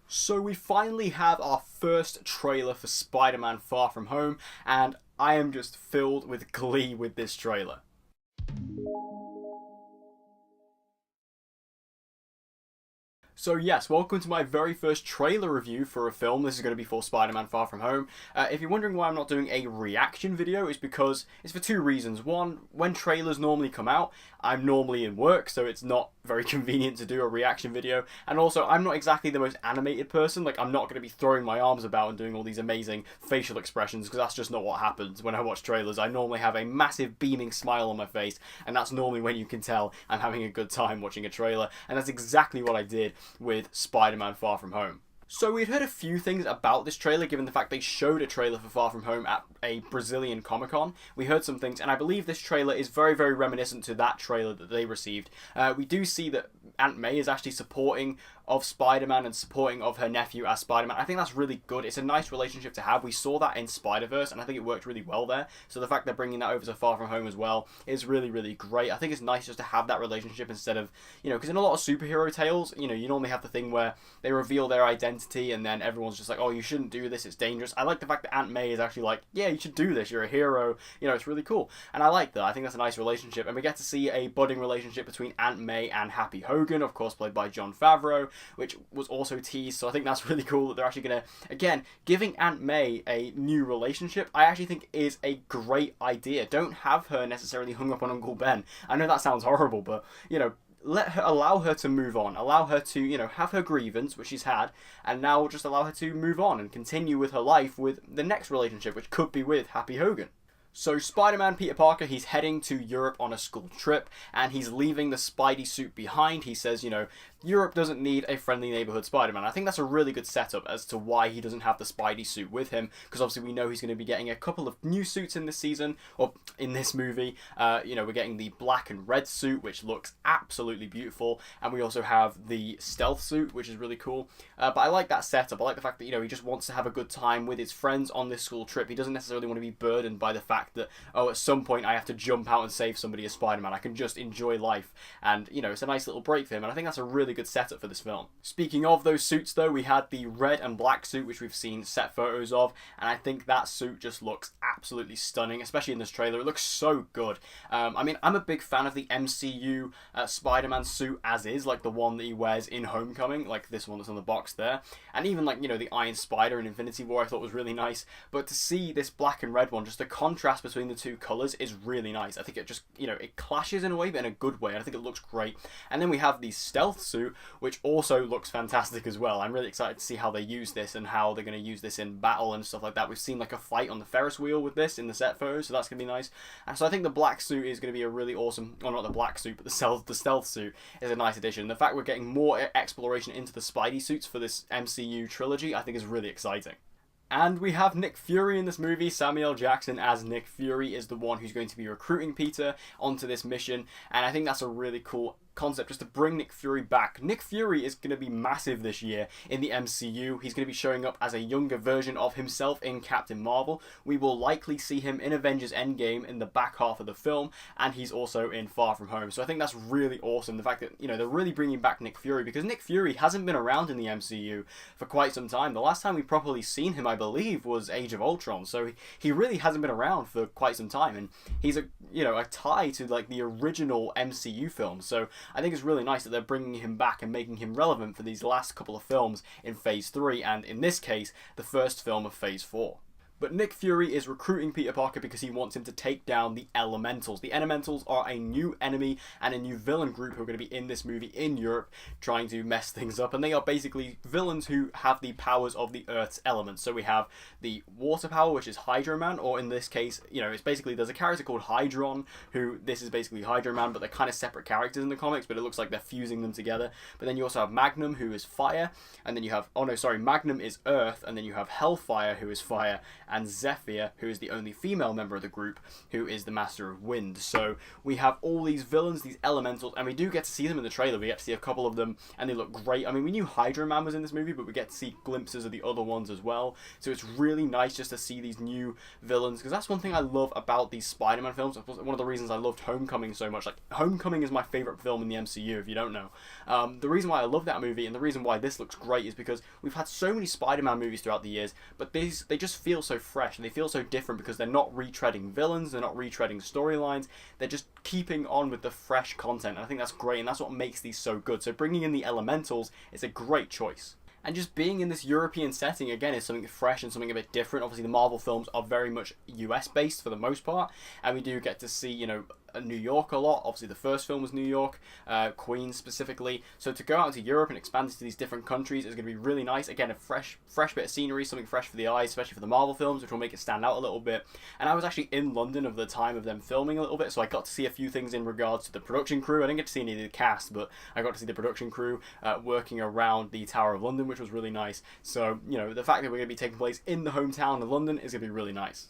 So we finally have our first trailer for Spider-Man Far From Home, and I am just filled with glee with this trailer. So yes, welcome to my very first trailer review for a film. This is going to be for Spider-Man Far From Home. If you're wondering why I'm not doing a reaction video, it's because it's for two reasons. One, when trailers normally come out, I'm normally in work, so it's not very convenient to do a reaction video. And also, I'm not exactly the most animated person. Like, I'm not going to be throwing my arms about and doing all these amazing facial expressions, because that's just not what happens when I watch trailers. I normally have a massive beaming smile on my face, and that's normally when you can tell I'm having a good time watching a trailer. And that's exactly what I did with Spider-Man Far From Home. So we'd heard a few things about this trailer, given the fact they showed a trailer for Far From Home at a Brazilian Comic-Con. We heard some things, and I believe this trailer is very, very reminiscent to that trailer that they received. We do see that Aunt May is actually supporting of Spider-Man and supporting of her nephew as Spider-Man. I think that's really good. It's a nice relationship to have. We saw that in Spider-Verse, and I think it worked really well there. So the fact they're bringing that over to Far From Home as well is really, really great. I think it's nice just to have that relationship instead of, because in a lot of superhero tales, you normally have the thing where they reveal their identity and then everyone's just like, oh, you shouldn't do this, it's dangerous. I like the fact that Aunt May is actually like, yeah, you should do this, you're a hero, it's really cool. And I like that. I think that's a nice relationship. And we get to see a budding relationship between Aunt May and Happy Hogan, of course played by Jon Favreau, which was also teased. So I think that's really cool that they're actually going to, again, giving Aunt May a new relationship, I actually think is a great idea. Don't have her necessarily hung up on Uncle Ben. I know that sounds horrible, but, allow her to move on. Allow her to, have her grievance, which she's had, and now just allow her to move on and continue with her life with the next relationship, which could be with Happy Hogan. So Spider-Man Peter Parker, he's heading to Europe on a school trip, and he's leaving the Spidey suit behind. He says, Europe doesn't need a friendly neighborhood Spider-Man. I think that's a really good setup as to why he doesn't have the Spidey suit with him, because obviously we know he's going to be getting a couple of new suits in this season, or in this movie. We're getting the black and red suit, which looks absolutely beautiful, and we also have the stealth suit, which is really cool. But I like that setup. I like the fact that, he just wants to have a good time with his friends on this school trip. He doesn't necessarily want to be burdened by the fact that, at some point I have to jump out and save somebody as Spider-Man. I can just enjoy life, and it's a nice little break for him, and I think that's a really good setup for this film. Speaking of those suits though, we had the red and black suit, which we've seen set photos of, and I think that suit just looks absolutely stunning, especially in this trailer. It looks so good. I'm a big fan of the MCU Spider-Man suit as is, like the one that he wears in Homecoming, like this one that's on the box there, and even like, the Iron Spider in Infinity War I thought was really nice, but to see this black and red one, just the contrast between the two colours is really nice. I think it just, it clashes in a way, but in a good way. I think it looks great. And then we have the stealth suit, which also looks fantastic as well. I'm really excited to see how they use this and how they're going to use this in battle and stuff like that. We've seen like a fight on the Ferris wheel with this in the set photos, so that's going to be nice. And so I think the black suit is going to be a really awesome, or not the black suit, but the stealth suit is a nice addition. The fact we're getting more exploration into the Spidey suits for this MCU trilogy, I think is really exciting. And we have Nick Fury in this movie. Samuel Jackson as Nick Fury is the one who's going to be recruiting Peter onto this mission, and I think that's a really cool concept just to bring Nick Fury back. Nick Fury is going to be massive this year in the MCU. He's going to be showing up as a younger version of himself in Captain Marvel. We will likely see him in Avengers Endgame in the back half of the film, and he's also in Far From Home. So I think that's really awesome, the fact that, they're really bringing back Nick Fury, because Nick Fury hasn't been around in the MCU for quite some time. The last time we've properly seen him, I believe, was Age of Ultron, so he really hasn't been around for quite some time, and he's a tie to like the original MCU film. So I think it's really nice that they're bringing him back and making him relevant for these last couple of films in Phase 3, and in this case, the first film of Phase 4. But Nick Fury is recruiting Peter Parker because he wants him to take down the Elementals. The Elementals are a new enemy and a new villain group who are going to be in this movie in Europe trying to mess things up. And they are basically villains who have the powers of the Earth's elements. So we have the water power, which is Hydro Man, or in this case, it's basically, there's a character called Hydron, who this is basically Hydro Man, but they're kind of separate characters in the comics, but it looks like they're fusing them together. But then you also have Magnum, who is fire, and then you have, Magnum is Earth, and then you have Hellfire, who is fire, and Zephyr, who is the only female member of the group, who is the Master of Wind. So we have all these villains, these elementals, and we do get to see them in the trailer. We get to see a couple of them, and they look great. I mean, we knew Hydra Man was in this movie, but we get to see glimpses of the other ones as well. So it's really nice just to see these new villains, because that's one thing I love about these Spider-Man films. One of the reasons I loved Homecoming so much. Like, Homecoming is my favourite film in the MCU, if you don't know. The reason why I love that movie, and the reason why this looks great, is because we've had so many Spider-Man movies throughout the years, but they just feel so fresh, and they feel so different because they're not retreading villains, they're not retreading storylines, they're just keeping on with the fresh content, and I think that's great, and that's what makes these so good. So bringing in the elementals is a great choice. And just being in this European setting, again, is something fresh and something a bit different. Obviously, the Marvel films are very much US-based for the most part, and we do get to see, you know, New York a lot. Obviously, the first film was New York, Queens specifically. So to go out into Europe and expand into these different countries is going to be really nice. Again, a fresh bit of scenery, something fresh for the eyes, especially for the Marvel films, which will make it stand out a little bit. And I was actually in London at the time of them filming a little bit, so I got to see a few things in regards to the production crew. I didn't get to see any of the cast, but I got to see the production crew working around the Tower of London, which was really nice. So, you know, the fact that we're going to be taking place in the hometown of London is going to be really nice.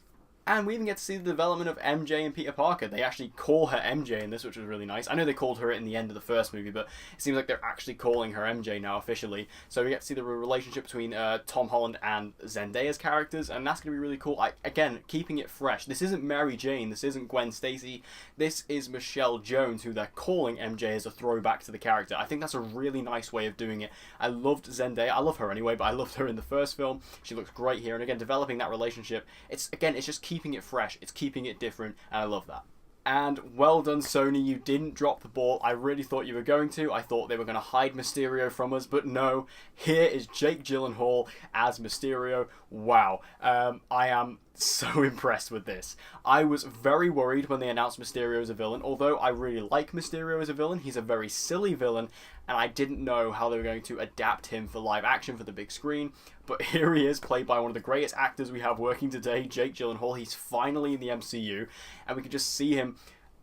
And we even get to see the development of MJ and Peter Parker. They actually call her MJ in this, which was really nice. I know they called her it in the end of the first movie, but it seems like they're actually calling her MJ now officially. So we get to see the relationship between Tom Holland and Zendaya's characters, and that's going to be really cool. Again, keeping it fresh. This isn't Mary Jane, this isn't Gwen Stacy, this is Michelle Jones, who they're calling MJ as a throwback to the character. I think that's a really nice way of doing it. I loved Zendaya. I love her anyway, but I loved her in the first film. She looks great here, and again, developing that relationship, it's just keeping it fresh, it's keeping it different, and I love that. And well done, Sony, you didn't drop the ball. I really thought you were going to. I thought they were going to hide Mysterio from us, but no. Here is Jake Gyllenhaal as Mysterio. Wow. I am so impressed with this. I was very worried when they announced Mysterio as a villain. Although I really like Mysterio as a villain, he's a very silly villain, and I didn't know how they were going to adapt him for live action for the big screen. But here he is, played by one of the greatest actors we have working today, Jake Gyllenhaal. He's finally in the MCU, and we can just see him.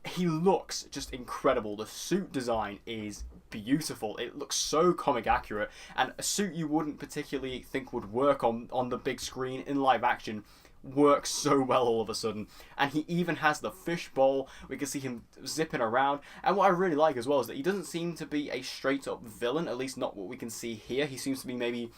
He looks just incredible. The suit design is beautiful. It looks so comic accurate, and a suit you wouldn't particularly think would work on the big screen in live action works so well all of a sudden. And he even has the fishbowl. We can see him zipping around, and what I really like as well is that he doesn't seem to be a straight up villain, at least not what we can see here. He seems to be maybe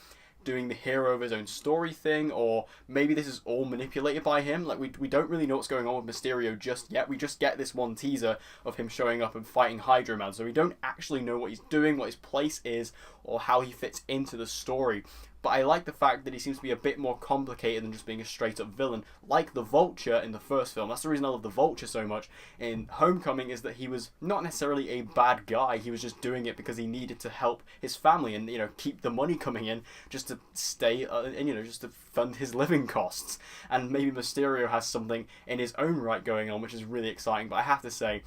doing the hero of his own story thing, or maybe this is all manipulated by him. Like, we don't really know what's going on with Mysterio just yet. We just get this one teaser of him showing up and fighting Hydra Man, so we don't actually know what he's doing, what his place is, or how he fits into the story. But I like the fact that he seems to be a bit more complicated than just being a straight-up villain, like the Vulture in the first film. That's the reason I love the Vulture so much in Homecoming, is that he was not necessarily a bad guy. He was just doing it because he needed to help his family and, you know, keep the money coming in just to stay, and, you know, just to fund his living costs. And maybe Mysterio has something in his own right going on, which is really exciting. But I have to say,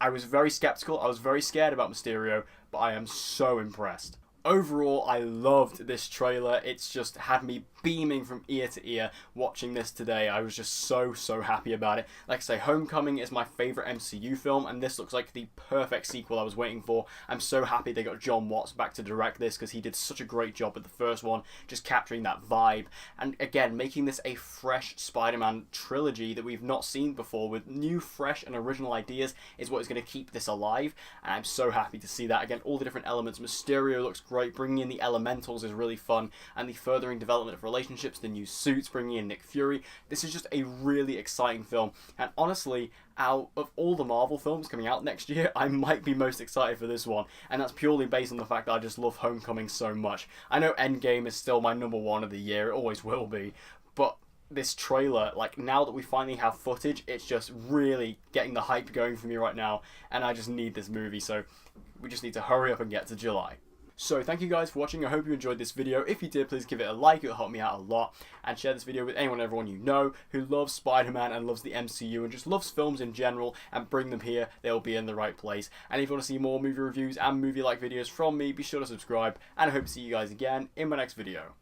I was very skeptical. I was very scared about Mysterio, but I am so impressed. Overall, I loved this trailer. It's just had me beaming from ear to ear watching this today. I was just so happy about it. Like I say, Homecoming is my favourite MCU film, and this looks like the perfect sequel I was waiting for. I'm so happy they got John Watts back to direct this, because he did such a great job with the first one, just capturing that vibe. And again, making this a fresh Spider-Man trilogy that we've not seen before, with new, fresh, and original ideas, is what is going to keep this alive. And I'm so happy to see that. Again, all the different elements. Mysterio looks great. Bringing in the elementals is really fun, and the furthering development of relationships, the new suits, bringing in Nick Fury. This is just a really exciting film, and honestly, out of all the Marvel films coming out next year, I might be most excited for this one, and that's purely based on the fact that I just love Homecoming so much. I know Endgame is still my #1 of the year, it always will be, but this trailer, like, now that we finally have footage, it's just really getting the hype going for me right now, and I just need this movie, so we just need to hurry up and get to July. So thank you guys for watching. I hope you enjoyed this video. If you did, please give it a like. It'll help me out a lot. And share this video with anyone and everyone you know who loves Spider-Man and loves the MCU and just loves films in general, and bring them here. They'll be in the right place. And if you want to see more movie reviews and movie-like videos from me, be sure to subscribe. And I hope to see you guys again in my next video.